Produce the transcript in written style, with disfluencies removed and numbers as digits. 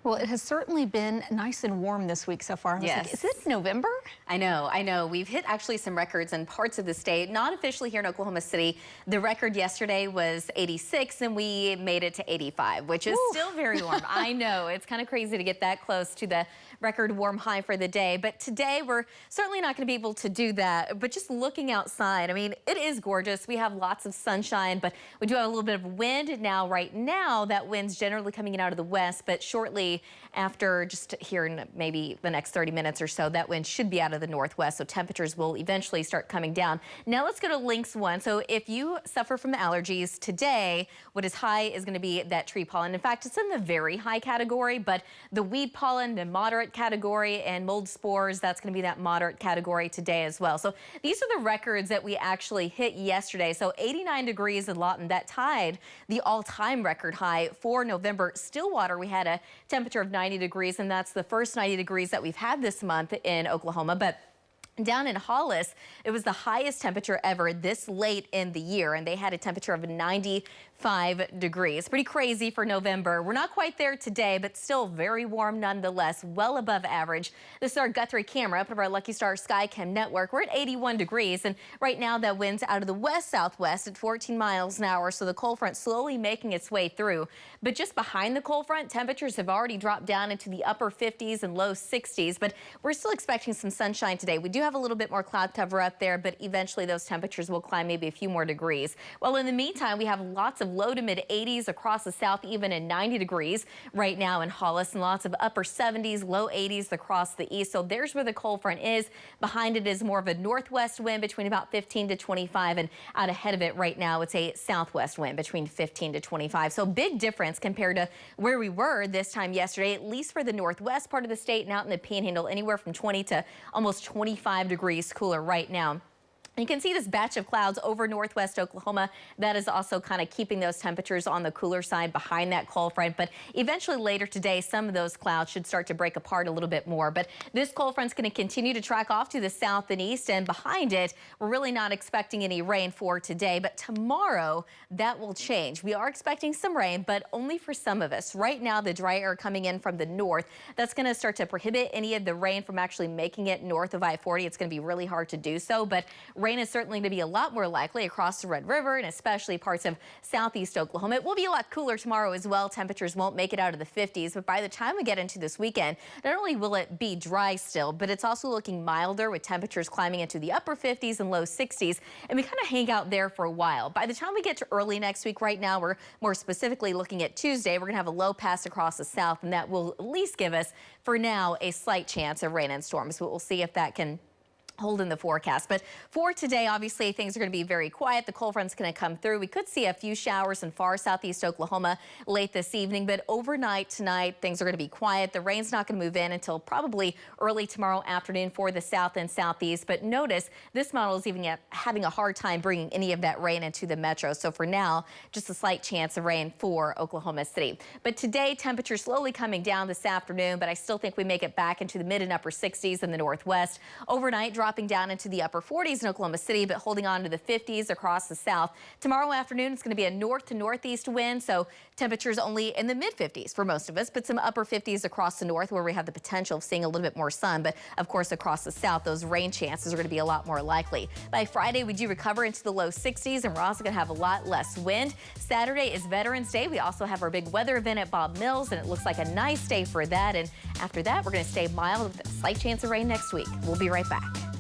Well, it has certainly been nice and warm this week so far. I was Yes. like, is it November? I know. We've hit actually some records in parts of the state, not officially here in Oklahoma City. The record yesterday was 86 and we made it to 85, which is still very warm. I know, it's kind of crazy to get that close to the record warm high for the day. But today we're certainly not going to be able to do that. But just looking outside, I mean, it is gorgeous. We have lots of sunshine, but we do have a little bit of wind now. Right now, that wind's generally coming in out of the west, but shortly after, just here in maybe the next 30 minutes or so, that wind should be out of the northwest, so temperatures will eventually start coming down. Now let's go to Lynx 1. So if you suffer from allergies today, what is high is going to be that tree pollen. In fact, it's in the very high category, but the weed pollen, the moderate category, and mold spores, that's going to be that moderate category today as well. So these are the records that we actually hit yesterday. So 89 degrees in Lawton, that tied the all-time record high for November. Stillwater, we had a temperature of 90 degrees, and that's the first 90 degrees that we've had this month in Oklahoma. But down in Hollis, it was the highest temperature ever this late in the year, and they had a temperature of 95 degrees. Pretty crazy for November. We're not quite there today, but still very warm nonetheless, well above average. This is our Guthrie camera up of our Lucky Star Skycam network. We're at 81 degrees, and right now that wind's out of the west-southwest at 14 miles an hour, so the cold front slowly making its way through. But just behind the cold front, temperatures have already dropped down into the upper 50s and low 60s, but we're still expecting some sunshine today. We do have a little bit more cloud cover up there, but eventually those temperatures will climb maybe a few more degrees. Well, in the meantime, we have lots of low to mid 80s across the south, even in 90 degrees right now in Hollis, and lots of upper 70s, low 80s across the east. So there's where the cold front is. Behind it is more of a northwest wind between about 15 to 25, and out ahead of it right now, it's a southwest wind between 15 to 25. So big difference compared to where we were this time yesterday, at least for the northwest part of the state and out in the Panhandle, anywhere from 20 to almost 25 degrees cooler right now. You can see this batch of clouds over northwest Oklahoma. That is also kind of keeping those temperatures on the cooler side behind that cold front. But eventually later today, some of those clouds should start to break apart a little bit more. But this cold front's going to continue to track off to the south and east. And behind it, we're really not expecting any rain for today. But tomorrow, that will change. We are expecting some rain, but only for some of us. Right now, the dry air coming in from the north, that's going to start to prohibit any of the rain from actually making it north of I-40. It's going to be really hard to do so. But rain is certainly going to be a lot more likely across the Red River and especially parts of southeast Oklahoma. It will be a lot cooler tomorrow as well. Temperatures won't make it out of the 50s, but by the time we get into this weekend, not only will it be dry still, but it's also looking milder with temperatures climbing into the upper 50s and low 60s, and we kind of hang out there for a while. By the time we get to early next week, right now we're more specifically looking at Tuesday, we're going to have a low pass across the south, and that will at least give us, for now, a slight chance of rain and storms. But we'll see if that can hold in the forecast. But for today, obviously, things are going to be very quiet. The cold front's going to come through. We could see a few showers in far southeast Oklahoma late this evening, but overnight tonight, things are going to be quiet. The rain's not going to move in until probably early tomorrow afternoon for the south and southeast. But notice this model is even having a hard time bringing any of that rain into the metro. So for now, just a slight chance of rain for Oklahoma City. But today, temperatures slowly coming down this afternoon, but I still think we make it back into the mid and upper 60s in the northwest. Overnight, dropping down into the upper 40s in Oklahoma City, but holding on to the 50s across the south. Tomorrow afternoon, it's going to be a north to northeast wind, so temperatures only in the mid 50s for most of us, but some upper 50s across the north where we have the potential of seeing a little bit more sun. But of course, across the south, those rain chances are going to be a lot more likely. By Friday, we do recover into the low 60s, and we're also going to have a lot less wind. Saturday is Veterans Day. We also have our big weather event at Bob Mills, and it looks like a nice day for that. And after that, we're going to stay mild with a slight chance of rain next week. We'll be right back.